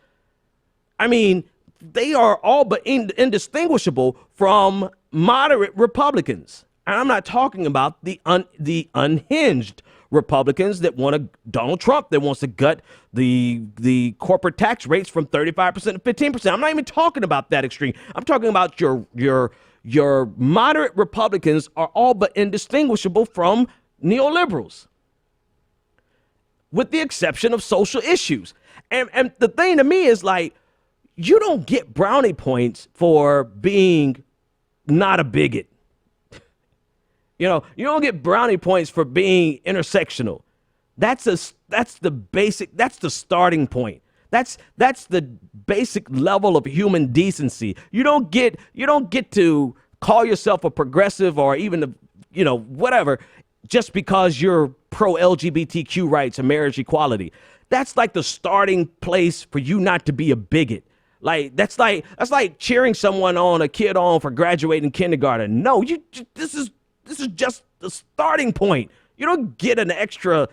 They are all but indistinguishable from moderate Republicans. And I'm not talking about the unhinged Republicans that want Donald Trump that wants to gut the corporate tax rates from 35% to 15%. I'm not even talking about that extreme. I'm talking about your moderate Republicans are all but indistinguishable from neoliberals, with the exception of social issues. And the thing to me is, like, you don't get brownie points for being not a bigot. You don't get brownie points for being intersectional. That's the basic, that's the starting point. That's the basic level of human decency. You don't get to call yourself a progressive or even whatever just because you're pro LGBTQ rights and marriage equality. That's like the starting place for you not to be a bigot. Like that's like cheering a kid on for graduating kindergarten. No, this is just the starting point. You don't get an extra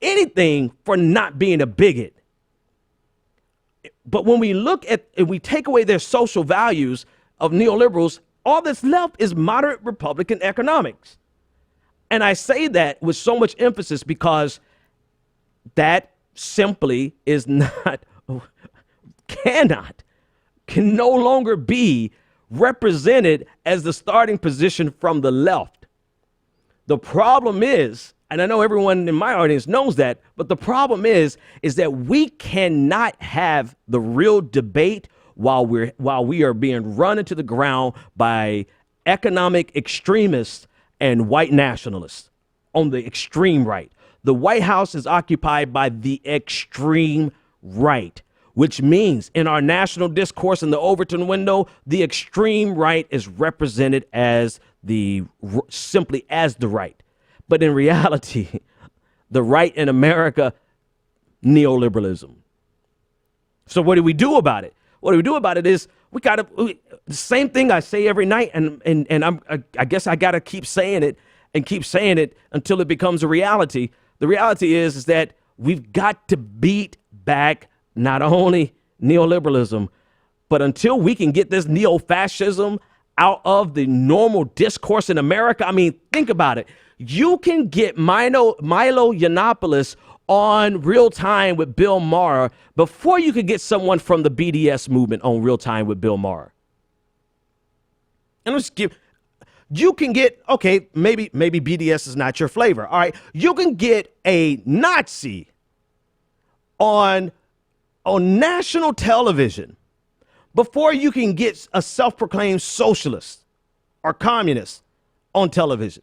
anything for not being a bigot. But when we look at and we take away their social values of neoliberals, all that's left is moderate Republican economics. And I say that with so much emphasis because that simply is not, can no longer be represented as the starting position from the left. The problem is, and I know everyone in my audience knows that, but the problem is that we cannot have the real debate while we are being run into the ground by economic extremists and white nationalists on the extreme right. The White House is occupied by the extreme right, which means in our national discourse in the Overton window, the extreme right is represented as simply as the right. But in reality, the right in America, neoliberalism. So what do we do about it? What do we do about it is the same thing I say every night, and I guess I got to keep saying it until it becomes a reality. The reality is that we've got to beat back not only neoliberalism, but until we can get this neo-fascism out of the normal discourse in America. Think about it. You can get Milo Yiannopoulos on Real Time with Bill Maher before you could get someone from the BDS movement on Real Time with Bill Maher. And you can get, okay, maybe BDS is not your flavor. All right. You can get a Nazi on national television before you can get a self-proclaimed socialist or communist on television.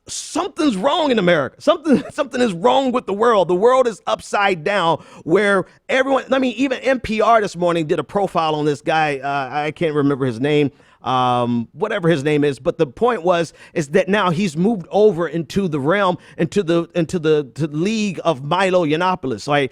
Something's wrong in America. Something is wrong with the world. The world is upside down where everyone, even NPR this morning did a profile on this guy. I can't remember his name. Whatever his name is, but the point is that now he's moved over into the realm, into the league of Milo Yiannopoulos. Like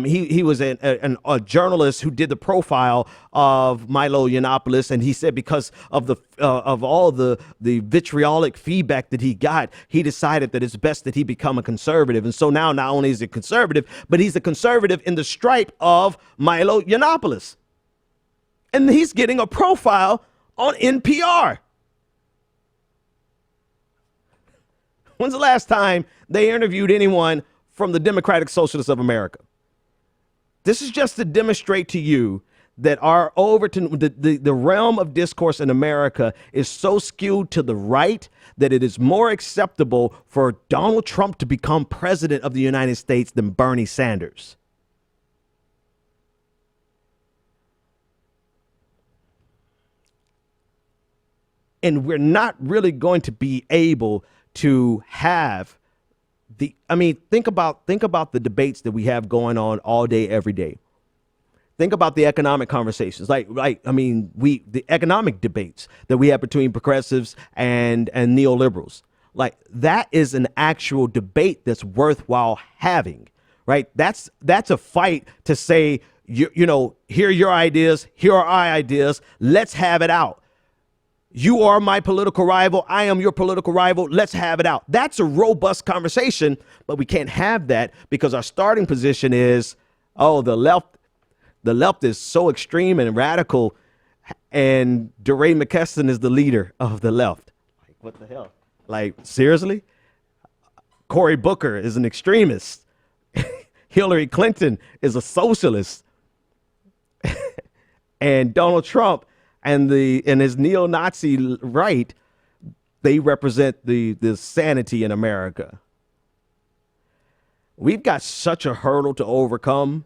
he was a journalist who did the profile of Milo Yiannopoulos, and he said because of all the vitriolic feedback that he got, he decided that it's best that he become a conservative. And so now not only is he a conservative, but he's a conservative in the stripe of Milo Yiannopoulos, and he's getting a profile on NPR. When's the last time they interviewed anyone from the Democratic Socialists of America? This is just to demonstrate to you that our the realm of discourse in America is so skewed to the right that it is more acceptable for Donald Trump to become president of the United States than Bernie Sanders. And we're not really going to be able to have think about the debates that we have going on all day, every day. Think about the economic conversations, the economic debates that we have between progressives and neoliberals. Like, that is an actual debate that's worthwhile having, right? That's a fight to say, you know, here are your ideas, here are our ideas, let's have it out. You are my political rival, I am your political rival, let's have it out. That's a robust conversation, but we can't have that because our starting position is, oh, the left is so extreme and radical, and DeRay McKesson is the leader of the left. Like, what the hell? Like, seriously? Cory Booker is an extremist. Hillary Clinton is a socialist. And Donald Trump and his neo-Nazi right, they represent the sanity in America. We've got such a hurdle to overcome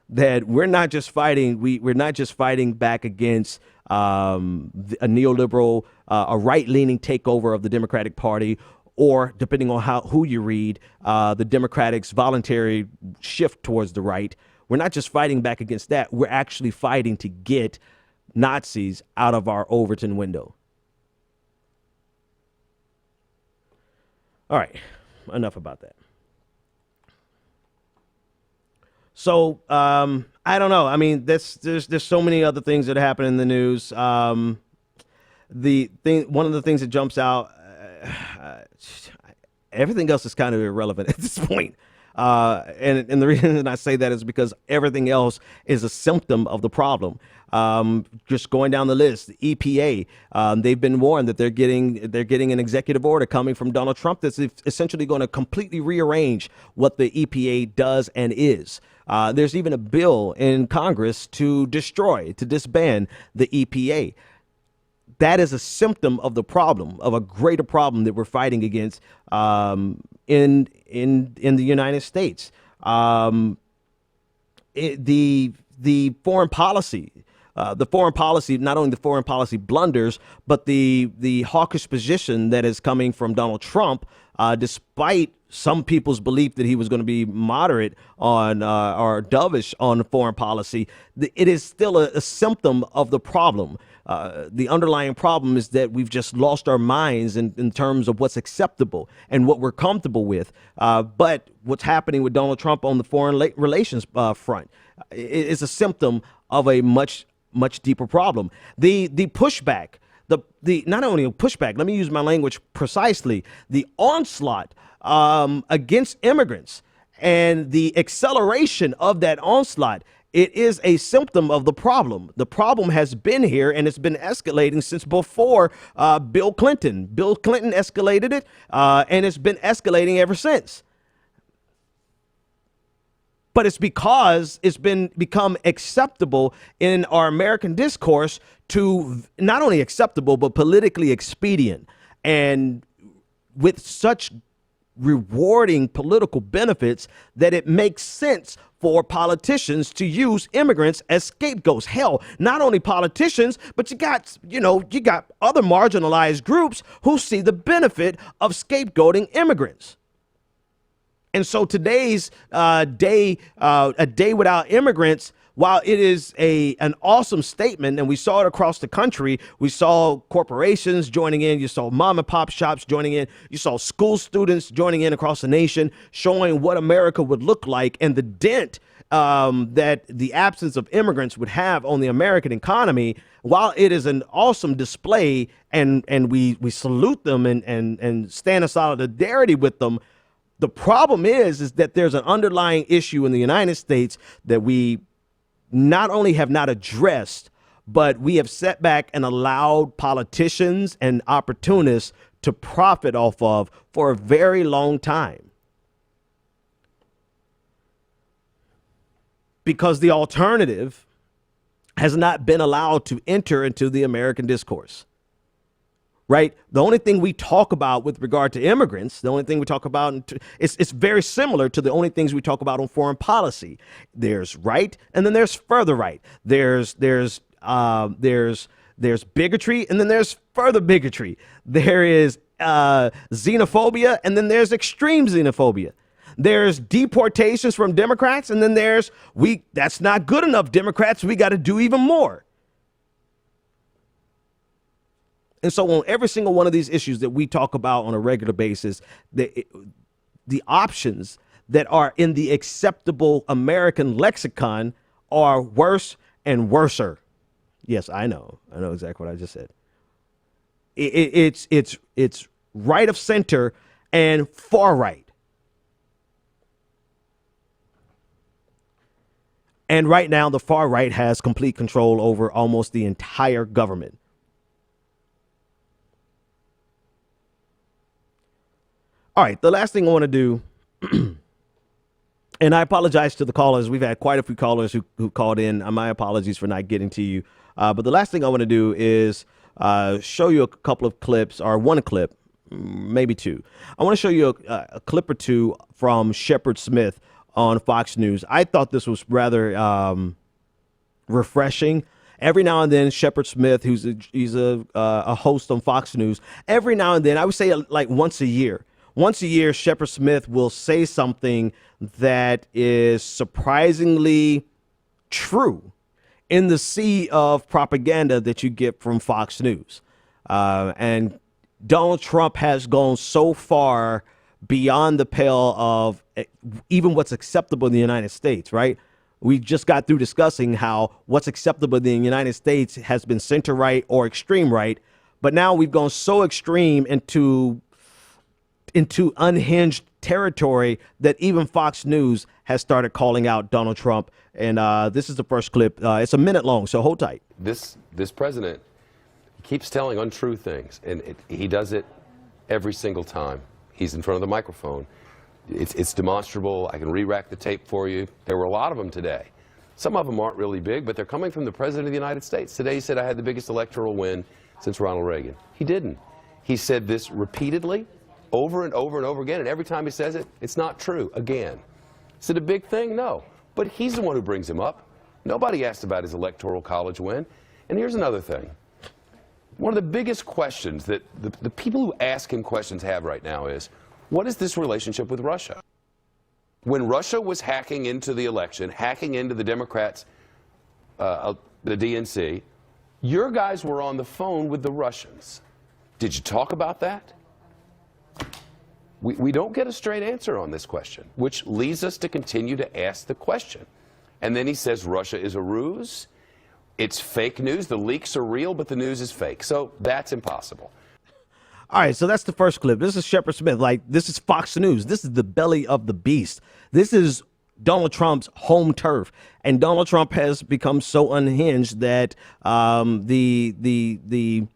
that we're not just fighting. We're not just fighting back against a neoliberal, a right-leaning takeover of the Democratic Party, or depending on who you read, the Democrats' voluntary shift towards the right. We're not just fighting back against that. We're actually fighting to get Nazis out of our Overton window. All right, enough about that. So I don't know. I mean, there's so many other things that happen in the news. One of the things that jumps out, everything else is kind of irrelevant at this point. And the reason I say that is because everything else is a symptom of the problem. Just going down the list, the EPA, they've been warned that they're getting an executive order coming from Donald Trump that's essentially going to completely rearrange what the EPA does and is. There's even a bill in Congress to disband the EPA. That is a symptom of the problem, of a greater problem that we're fighting against in the United States. The foreign policy, not only the foreign policy blunders, but the hawkish position that is coming from Donald Trump, despite some people's belief that he was going to be moderate on or dovish on foreign policy, it is still a symptom of the problem. The underlying problem is that we've just lost our minds in terms of what's acceptable and what we're comfortable with. But what's happening with Donald Trump on the foreign relations front is a symptom of a much deeper problem. The pushback, not only a pushback, let me use my language precisely, the onslaught against immigrants and the acceleration of that onslaught, it is a symptom of the problem. The problem has been here, and it's been escalating since before Bill Clinton. Bill Clinton escalated it, and it's been escalating ever since. But it's because it's become acceptable in our American discourse to not only acceptable, but politically expedient. And with such rewarding political benefits that it makes sense for politicians to use immigrants as scapegoats. Hell, not only politicians, but you got other marginalized groups who see the benefit of scapegoating immigrants. And so today's a day without immigrants, while it is an awesome statement, and we saw it across the country, we saw corporations joining in, you saw mom and pop shops joining in, you saw school students joining in across the nation, showing what America would look like and the dent that the absence of immigrants would have on the American economy. While it is an awesome display and we salute them and stand in solidarity with them, the problem is that there's an underlying issue in the United States that we not only have not addressed, but we have set back and allowed politicians and opportunists to profit off of for a very long time. Because the alternative has not been allowed to enter into the American discourse. Right? The only thing we talk about with regard to immigrants, the only thing we talk about, it's very similar to the only things we talk about on foreign policy. There's right, and then there's further right. There's bigotry, and then there's further bigotry. There is xenophobia, and then there's extreme xenophobia. There's deportations from Democrats, and then there's that's not good enough, Democrats. We got to do even more. And so on every single one of these issues that we talk about on a regular basis, the options that are in the acceptable American lexicon are worse and worser. Yes, I know exactly what I just said. It's right of center and far right. And right now, the far right has complete control over almost the entire government. All right, the last thing I want to do, and I apologize to the callers. We've had quite a few callers who called in. My apologies for not getting to you. But the last thing I want to do is show you a couple of clips, or one clip, maybe two. I want to show you a clip or two from Shepard Smith on Fox News. I thought this was rather refreshing. Every now and then, Shepard Smith, he's a host on Fox News, every now and then, I would say like once a year, Shepard Smith will say something that is surprisingly true in the sea of propaganda that you get from Fox News. And Donald Trump has gone so far beyond the pale of even what's acceptable in the United States, right? We just got through discussing how what's acceptable in the United States has been center right or extreme right. But now we've gone so extreme into unhinged territory that even Fox News has started calling out Donald Trump. And this is the first clip. It's a minute long, so hold tight. This president keeps telling untrue things, and he does it every single time. He's in front of the microphone. It's demonstrable. I can re-rack the tape for you. There were a lot of them today. Some of them aren't really big, but they're coming from the President of the United States. Today he said, I had the biggest electoral win since Ronald Reagan. He didn't. He said this repeatedly, over and over and over again, and every time he says it, it's not true again. Is it a big thing? No. But he's the one who brings him up. Nobody asked about his electoral college win. And here's another thing. One of the biggest questions that the people who ask him questions have right now is, what is this relationship with Russia? When Russia was hacking into the election, hacking into the Democrats, the DNC, your guys were on the phone with the Russians. Did you talk about that? We don't get a straight answer on this question, which leads us to continue to ask the question. And then he says Russia is a ruse. It's fake news. The leaks are real, but the news is fake. So that's impossible. All right, so that's the first clip. This is Shepard Smith. Like, this is Fox News. This is the belly of the beast. This is Donald Trump's home turf. And Donald Trump has become so unhinged that the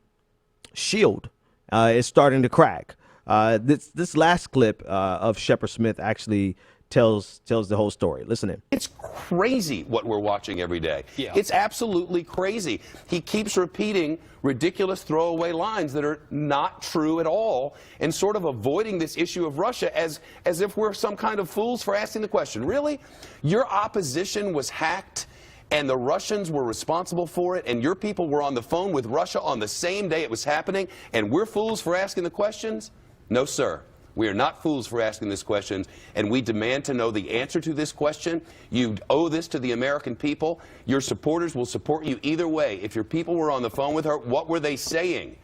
shield is starting to crack. This last clip of Shepard Smith actually tells the whole story. Listen in. It's crazy what we're watching every day. Yeah. It's absolutely crazy. He keeps repeating ridiculous throwaway lines that are not true at all, and sort of avoiding this issue of Russia as if we're some kind of fools for asking the question. Really? Your opposition was hacked and the Russians were responsible for it, and your people were on the phone with Russia on the same day it was happening, and we're fools for asking the questions? No, sir. We are not fools for asking this question, and we demand to know the answer to this question. You owe this to the American people. Your supporters will support you either way. If your people were on the phone with her, what were they saying?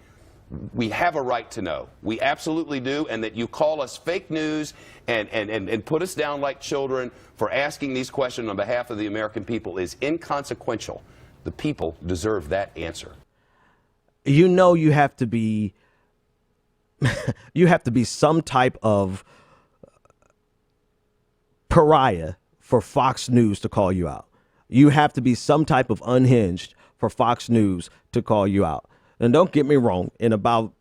We have a right to know. We absolutely do, and that you call us fake news and put us down like children for asking these questions on behalf of the American people is inconsequential. The people deserve that answer. You know, you have to be some type of pariah for Fox News to call you out. You have to be some type of unhinged for Fox News to call you out. And don't get me wrong, in about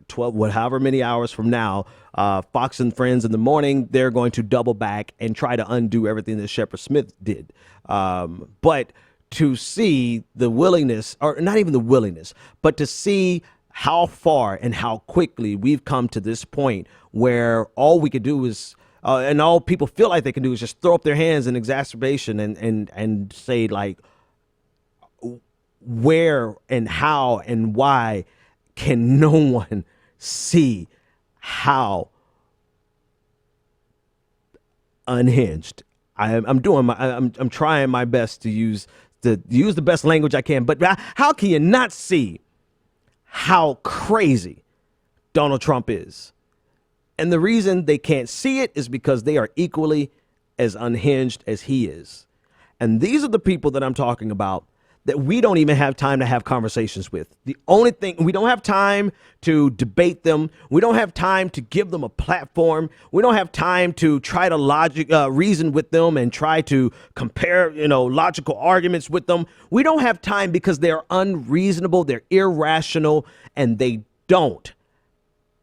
12, however many hours from now, Fox and Friends in the morning, they're going to double back and try to undo everything that Shepard Smith did. But to see the willingness, or not even the willingness, but to see how far and how quickly we've come to this point where all we could do is, and all people feel like they can do is just throw up their hands in exacerbation and say, like, where and how and why can no one see how unhinged. I'm trying my best to use the best language I can. But how can you not see how crazy Donald Trump is? And the reason they can't see it is because they are equally as unhinged as he is. And these are the people that I'm talking about that we don't even have time to have conversations with. The only thing, we don't have time to debate them. We don't have time to give them a platform. We don't have time to try to reason with them and try to compare, logical arguments with them. We don't have time because they're unreasonable, they're irrational, and they don't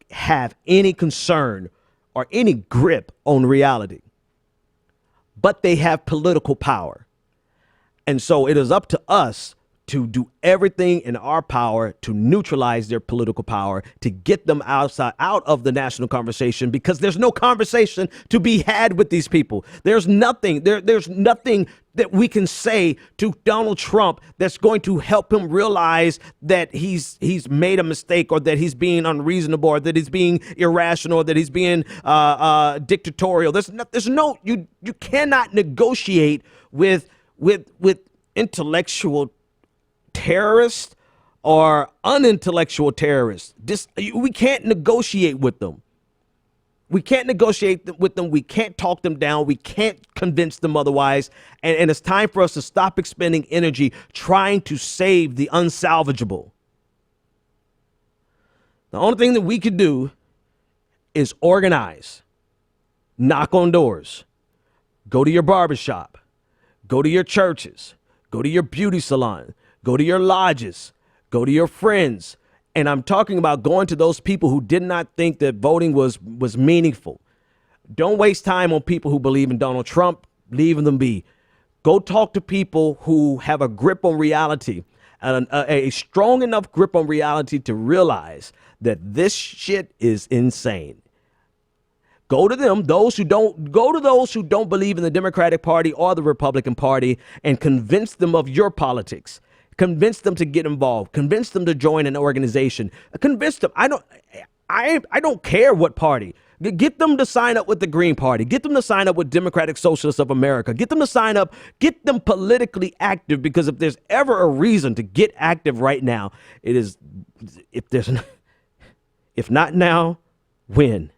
have any concern or any grip on reality. But they have political power. And so it is up to us to do everything in our power to neutralize their political power, to get them out of the national conversation, because there's no conversation to be had with these people. There's nothing that we can say to Donald Trump that's going to help him realize that he's made a mistake, or that he's being unreasonable, or that he's being irrational, or that he's being dictatorial. You cannot negotiate with intellectual terrorists or unintellectual terrorists. We can't negotiate with them. We can't negotiate with them. We can't talk them down. We can't convince them otherwise. And it's time for us to stop expending energy trying to save the unsalvageable. The only thing that we could do is organize, knock on doors, go to your barbershop, go to your churches, go to your beauty salon, go to your lodges, go to your friends. And I'm talking about going to those people who did not think that voting was meaningful. Don't waste time on people who believe in Donald Trump. Leave them be. Go talk to people who have a grip on reality, and a strong enough grip on reality to realize that this shit is insane. Go to them, those who don't believe in the Democratic Party or the Republican Party, and convince them of your politics. Convince them to get involved. Convince them to join an organization. Convince them. I don't care what party. Get them to sign up with the Green Party. Get them to sign up with Democratic Socialists of America. Get them to sign up. Get them politically active, because if there's ever a reason to get active right now, it is if not now, when?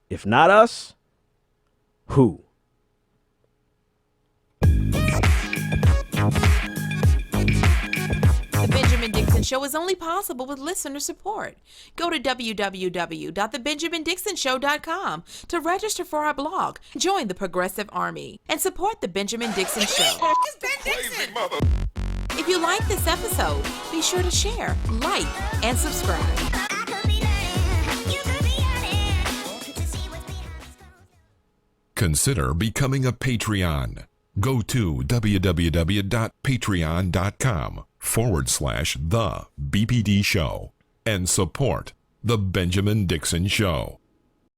If not us, who? The Benjamin Dixon Show is only possible with listener support. Go to www.thebenjamindixonshow.com to register for our blog, join the Progressive Army, and support The Benjamin Dixon Show. It's Ben Dixon! If you like this episode, be sure to share, like, and subscribe. Consider becoming a Patreon. Go to www.patreon.com/The BPD Show and support The Benjamin Dixon Show.